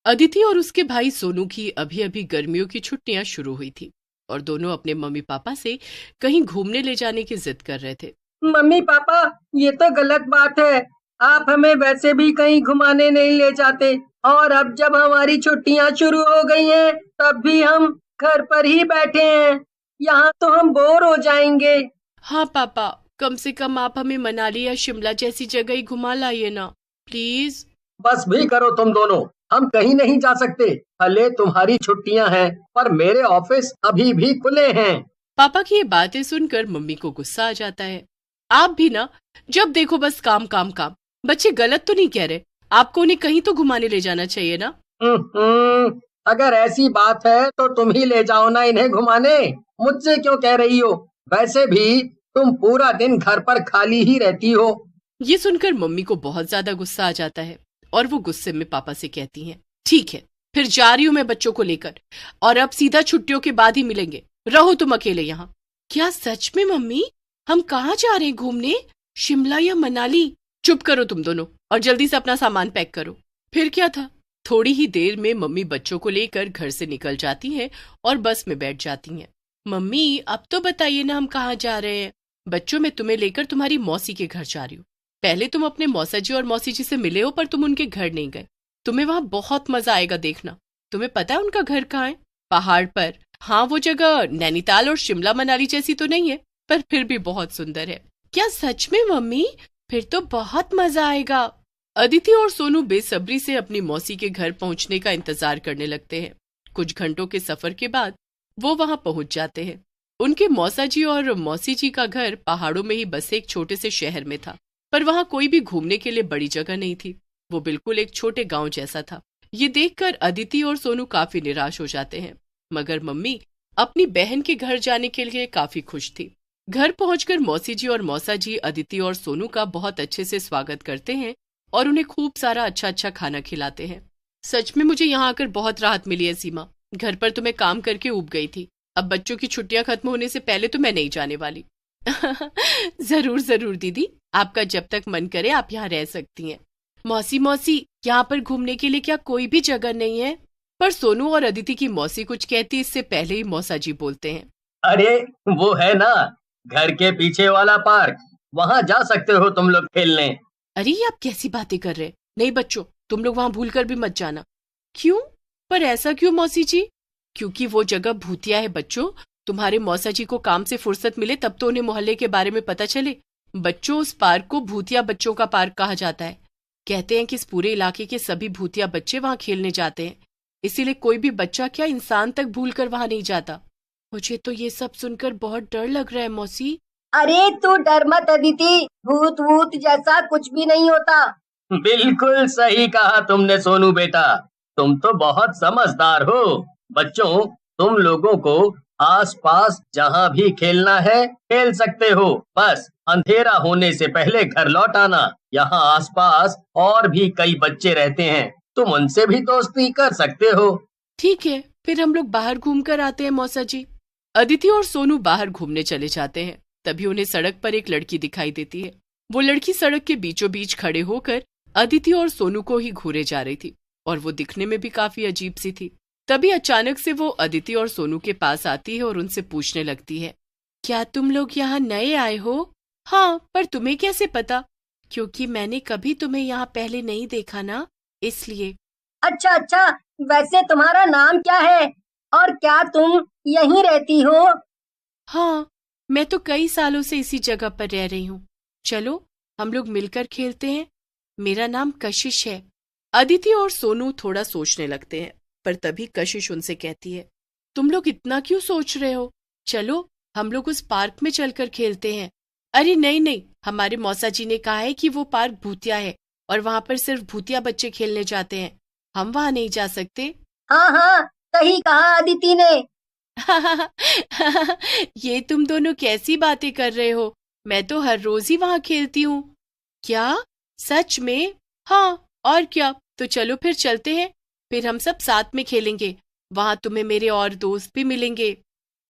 अदिति और उसके भाई सोनू की अभी अभी गर्मियों की छुट्टियां शुरू हुई थी और दोनों अपने मम्मी पापा से कहीं घूमने ले जाने की जिद कर रहे थे। मम्मी पापा, ये तो गलत बात है। आप हमें वैसे भी कहीं घुमाने नहीं ले जाते, और अब जब हमारी छुट्टियां शुरू हो गई हैं, तब भी हम घर पर ही बैठे हैं। यहाँ तो हम बोर हो जाएंगे। हाँ पापा, कम से कम आप हमें मनाली या शिमला जैसी जगह ही घुमा लाइए ना, प्लीज। बस भी करो तुम दोनों, हम कहीं नहीं जा सकते। भले तुम्हारी छुट्टियां हैं, पर मेरे ऑफिस अभी भी खुले हैं। पापा की ये बातें सुनकर मम्मी को गुस्सा आ जाता है। आप भी ना, जब देखो बस काम काम काम। बच्चे गलत तो नहीं कह रहे, आपको उन्हें कहीं तो घुमाने ले जाना चाहिए ना। अगर ऐसी बात है तो तुम ही ले जाओ ना इन्हें घुमाने। मुझसे क्यों कह रही हो? वैसे भी तुम पूरा दिन घर पर खाली ही रहती हो। ये सुनकर मम्मी को बहुत ज्यादा गुस्सा आ जाता है और वो गुस्से में पापा से कहती हैं, ठीक है, फिर जा रही हूँ मैं बच्चों को लेकर, और अब सीधा छुट्टियों के बाद ही मिलेंगे। रहो तुम अकेले यहाँ। क्या सच में मम्मी? हम कहाँ जा रहे हैं घूमने? शिमला या मनाली? चुप करो तुम दोनों और जल्दी से अपना सामान पैक करो। फिर क्या था, थोड़ी ही देर में मम्मी बच्चों को लेकर घर से निकल जाती हैं और बस में बैठ जाती हैं। मम्मी अब तो बताइए ना, हम कहाँ जा रहे हैं? बच्चों, मैं तुम्हें लेकर तुम्हारी मौसी के घर जा रही हूँ। पहले तुम अपने मौसा जी और मौसी जी से मिले हो, पर तुम उनके घर नहीं गए। तुम्हें वहां बहुत मजा आएगा, देखना। तुम्हें पता है उनका घर कहाँ है? पहाड़ पर। हाँ, वो जगह नैनीताल और शिमला मनाली जैसी तो नहीं है, पर फिर भी बहुत सुंदर है। क्या सच में मम्मी? फिर तो बहुत मजा आएगा। अदिति और सोनू बेसब्री से अपनी मौसी के घर पहुंचने का इंतजार करने लगते हैं। कुछ घंटों के सफर के बाद वो वहां पहुंच जाते हैं। उनके मौसा जी और मौसी जी का घर पहाड़ों में ही बसे एक छोटे से शहर में था, पर वहां कोई भी घूमने के लिए बड़ी जगह नहीं थी। वो बिल्कुल एक छोटे गांव जैसा था। ये देखकर अदिति और सोनू काफी निराश हो जाते हैं, मगर मम्मी अपनी बहन के घर जाने के लिए काफी खुश थी। घर पहुंचकर मौसी जी और मौसा जी अदिति और सोनू का बहुत अच्छे से स्वागत करते हैं और उन्हें खूब सारा अच्छा अच्छा खाना खिलाते हैं। सच में मुझे यहाँ आकर बहुत राहत मिली है सीमा। घर पर तो मैं काम करके ऊब गई थी। अब बच्चों की छुट्टियां खत्म होने से पहले तो मैं नहीं जाने वाली। जरूर जरूर दीदी, आपका जब तक मन करे आप यहाँ रह सकती हैं। मौसी मौसी, यहाँ पर घूमने के लिए क्या कोई भी जगह नहीं है? पर सोनू और अदिति की मौसी कुछ कहती इससे पहले ही मौसा जी बोलते हैं, अरे, वो है ना, घर के पीछे वाला पार्क। वहाँ जा सकते हो तुम लोग खेलने। अरे ये आप कैसी बातें कर रहे हैं? नहीं बच्चों, तुम लोग वहां भूल कर भी मत जाना। क्यों? पर ऐसा क्यों मौसी जी? क्योंकि वो जगह भूतिया है बच्चों। तुम्हारे मौसा जी को काम से फुर्सत मिले तब तो उन्हें मोहल्ले के बारे में पता चले। बच्चों, उस पार्क को भूतिया बच्चों का पार्क कहा जाता है। कहते हैं कि इस पूरे इलाके के सभी भूतिया बच्चे वहां खेलने जाते हैं, इसीलिए कोई भी बच्चा क्या इंसान तक भूल कर वहां नहीं जाता। मुझे तो ये सब सुनकर बहुत डर लग रहा है मौसी। अरे तू डर मत अदिति, भूत वूत जैसा कुछ भी नहीं होता। बिल्कुल सही कहा तुमने सोनू बेटा। तुम तो बहुत समझदार हो। बच्चों, तुम लोगों को आसपास जहाँ भी खेलना है खेल सकते हो। बस अंधेरा होने से पहले घर लौट आना। यहाँ आसपास और भी कई बच्चे रहते हैं, तुम उनसे भी दोस्ती कर सकते हो। ठीक है, फिर हम लोग बाहर घूम कर आते हैं मौसा जी। अदिति और सोनू बाहर घूमने चले जाते हैं। तभी उन्हें सड़क पर एक लड़की दिखाई देती है। वो लड़की सड़क के बीचों बीच खड़े होकर अदिति और सोनू को ही घूरे जा रही थी, और वो दिखने में भी काफी अजीब सी थी। तभी अचानक से वो अदिति और सोनू के पास आती है और उनसे पूछने लगती है, क्या तुम लोग यहाँ नए आए हो? हाँ, पर तुम्हें कैसे पता? क्योंकि मैंने कभी तुम्हें यहाँ पहले नहीं देखा ना, इसलिए। अच्छा अच्छा, वैसे तुम्हारा नाम क्या है और क्या तुम यहीं रहती हो? हाँ, मैं तो कई सालों से इसी जगह पर रह रही हूँ। चलो हम लोग मिलकर खेलते हैं। मेरा नाम कशिश है। अदिति और सोनू थोड़ा सोचने लगते हैं, पर तभी कशिश उनसे कहती है, तुम लोग इतना क्यों सोच रहे हो? चलो हम लोग उस पार्क में चलकर खेलते हैं। अरे नहीं नहीं, हमारे मौसा जी ने कहा है कि वो पार्क भूतिया है और वहां पर सिर्फ भूतिया बच्चे खेलने जाते हैं। हम वहां नहीं जा सकते। हाँ हाँ, सही कहा अदिति ने। ये तुम दोनों कैसी बातें कर रहे हो? मैं तो हर रोज ही वहां खेलती हूँ। क्या? सच में? हाँ, और क्या। तो चलो फिर चलते हैं, फिर हम सब साथ में खेलेंगे। वहां तुम्हें मेरे और दोस्त भी मिलेंगे।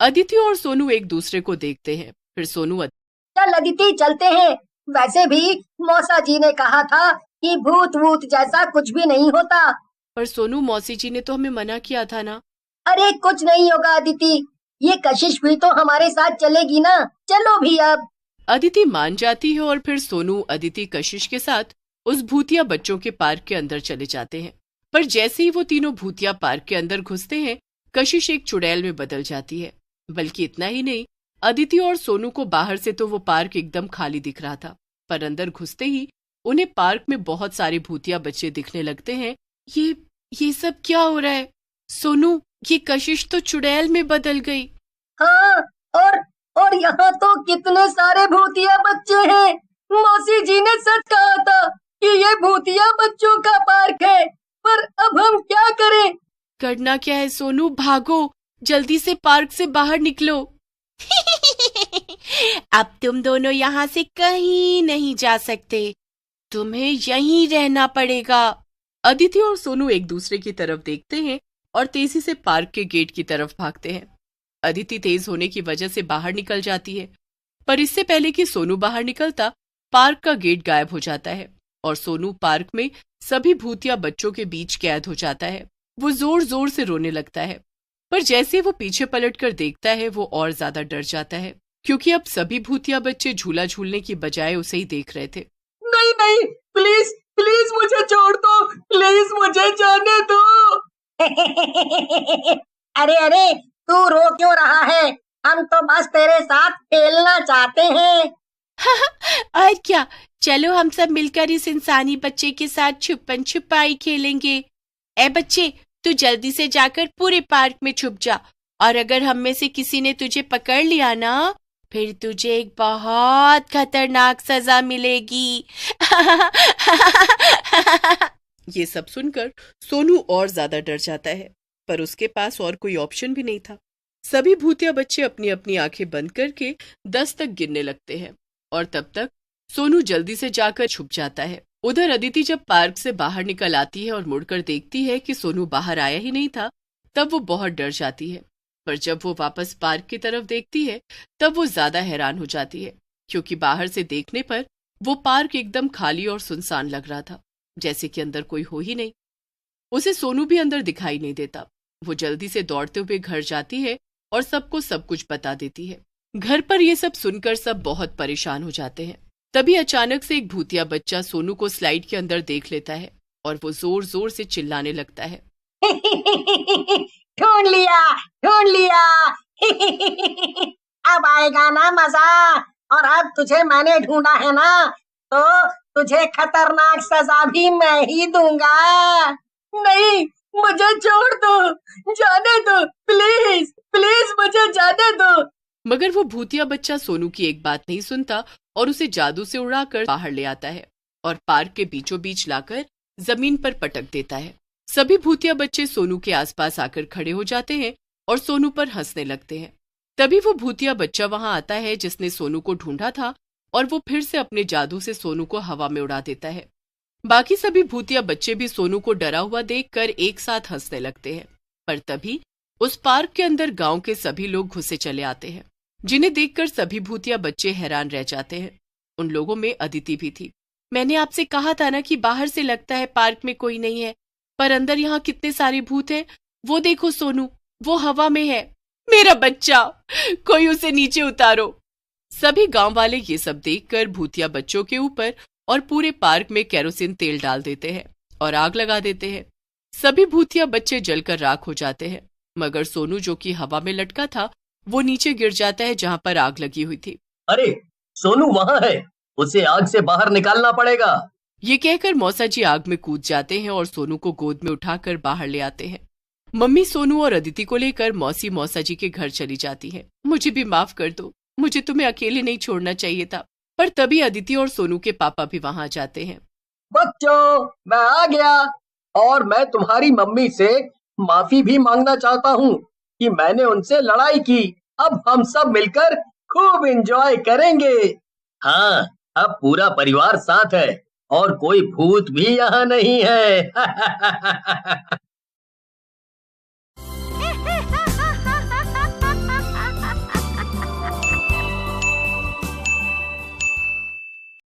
अदिति और सोनू एक दूसरे को देखते हैं। फिर सोनू, चल अदिति, चलते हैं। वैसे भी मौसा जी ने कहा था कि भूत वूत जैसा कुछ भी नहीं होता। पर सोनू, मौसी जी ने तो हमें मना किया था ना। अरे कुछ नहीं होगा अदिति, ये कशिश भी तो हमारे साथ चलेगी ना, चलो भी अब। अदिति मान जाती है और फिर सोनू अदिति कशिश के साथ उस भूतिया बच्चों के पार्क के अंदर चले जाते हैं। पर जैसे ही वो तीनों भूतिया पार्क के अंदर घुसते हैं, कशिश एक चुड़ैल में बदल जाती है। बल्कि इतना ही नहीं, अदिति और सोनू को बाहर से तो वो पार्क एकदम खाली दिख रहा था, पर अंदर घुसते ही उन्हें पार्क में बहुत सारे भूतिया बच्चे दिखने लगते हैं। ये सब क्या हो रहा है? सोनू, ये कशिश तो चुड़ैल में बदल गई। हाँ, और यहाँ तो कितने सारे भूतिया बच्चे हैं। मौसी जी ने सच कहा था कि ये भूतिया बच्चों का पार्क है, पर अब हम क्या करें? करना क्या है सोनू, भागो, जल्दी से पार्क से बाहर निकलो। अब तुम दोनों यहाँ से कहीं नहीं जा सकते, तुम्हें यहीं रहना पड़ेगा। अदिति और सोनू एक दूसरे की तरफ देखते हैं और तेजी से पार्क के गेट की तरफ भागते हैं। अदिति तेज होने की वजह से बाहर निकल जाती है, पर इससे पहले कि सोनू बाहर निकलता, पार्क का गेट गायब हो जाता है और सोनू पार्क में सभी भूतिया बच्चों के बीच कैद हो जाता है। वो जोर जोर से रोने लगता है, पर जैसे वो पीछे पलटकर देखता है, वो और ज्यादा डर जाता है, क्योंकि अब सभी भूतिया बच्चे झूला झूलने की बजाय उसे ही देख रहे थे। नहीं नहीं, प्लीज प्लीज मुझे छोड़ दो, प्लीज मुझे जाने दो। अरे तू रो क्यों रहा है? हम तो बस तेरे साथ खेलना चाहते हैं। और क्या, चलो हम सब मिलकर इस इंसानी बच्चे के साथ छुपन छुपाई खेलेंगे। ए बच्चे, तू जल्दी से जाकर पूरे पार्क में छुप जा, और अगर हम में से किसी ने तुझे पकड़ लिया ना, फिर तुझे एक बहुत खतरनाक सजा मिलेगी। ये सब सुनकर सोनू और ज्यादा डर जाता है, पर उसके पास और कोई ऑप्शन भी नहीं था। सभी भूतिया बच्चे अपनी अपनी आंखें बंद करके 10 तक गिनने लगते हैं, और तब तक सोनू जल्दी से जाकर छुप जाता है। उधर अदिति जब पार्क से बाहर निकल आती है और मुड़कर देखती है कि सोनू बाहर आया ही नहीं था, तब वो बहुत डर जाती है। पर जब वो वापस पार्क की तरफ देखती है, तब वो ज्यादा हैरान हो जाती है, क्योंकि बाहर से देखने पर वो पार्क एकदम खाली और सुनसान लग रहा था, जैसे कि अंदर कोई हो ही नहीं। उसे सोनू भी अंदर दिखाई नहीं देता। वो जल्दी से दौड़ते हुए घर जाती है और सबको सब कुछ बता देती है। घर पर ये सब सुनकर सब बहुत परेशान हो जाते हैं। तभी अचानक से एक भूतिया बच्चा सोनू को स्लाइड के अंदर देख लेता है और वो जोर जोर से चिल्लाने लगता है। ढूंढ लिया। अब आएगा ना मजा, और अब तुझे मैंने ढूंढा है ना, तो तुझे खतरनाक सजा भी मैं ही दूंगा। नहीं, मुझे छोड़ दो, जाने दो, प्लीज प्लीज मुझे जाने दो। मगर वो भूतिया बच्चा सोनू की एक बात नहीं सुनता और उसे जादू से उड़ाकर बाहर ले आता है और पार्क के बीचों बीच लाकर जमीन पर पटक देता है। सभी भूतिया बच्चे सोनू के आसपास आकर खड़े हो जाते हैं और सोनू पर हंसने लगते हैं। तभी वो भूतिया बच्चा वहां आता है जिसने सोनू को ढूंढा था, और वो फिर से अपने जादू से सोनू को हवा में उड़ा देता है। बाकी सभी भूतिया बच्चे भी सोनू को डरा हुआ देखकर एक साथ हंसने लगते हैं। पर तभी उस पार्क के अंदर गांव के सभी लोग घुसे चले आते हैं, जिन्हें देखकर सभी भूतिया बच्चे हैरान रह जाते हैं। उन लोगों में अदिति भी थी। मैंने आपसे कहा था ना कि बाहर से लगता है पार्क में कोई नहीं है, पर अंदर यहाँ कितने सारे भूत हैं। वो देखो सोनू, वो हवा में है। मेरा बच्चा, कोई उसे नीचे उतारो। सभी गांव वाले ये सब देखकर भूतिया बच्चों के ऊपर और पूरे पार्क में केरोसिन तेल डाल देते हैं और आग लगा देते हैं। सभी भूतिया बच्चे जलकर राख हो जाते हैं, मगर सोनू जो कि हवा में लटका था, वो नीचे गिर जाता है जहाँ पर आग लगी हुई थी। अरे, सोनू वहाँ है, उसे आग से बाहर निकालना पड़ेगा। ये कहकर मौसा जी आग में कूद जाते हैं और सोनू को गोद में उठाकर बाहर ले आते हैं। मम्मी सोनू और अदिति को लेकर मौसा जी के घर चली जाती है। मुझे भी माफ कर दो, मुझे तुम्हें अकेले नहीं छोड़ना चाहिए था। पर तभी अदिति और सोनू के पापा भी वहां आ जाते हैं। बच्चों, मैं आ गया, और मैं तुम्हारी मम्मी से माफी भी मांगना चाहता हूँ कि मैंने उनसे लड़ाई की। अब हम सब मिलकर खूब एंजॉय करेंगे। हाँ, अब पूरा परिवार साथ है और कोई भूत भी यहाँ नहीं है।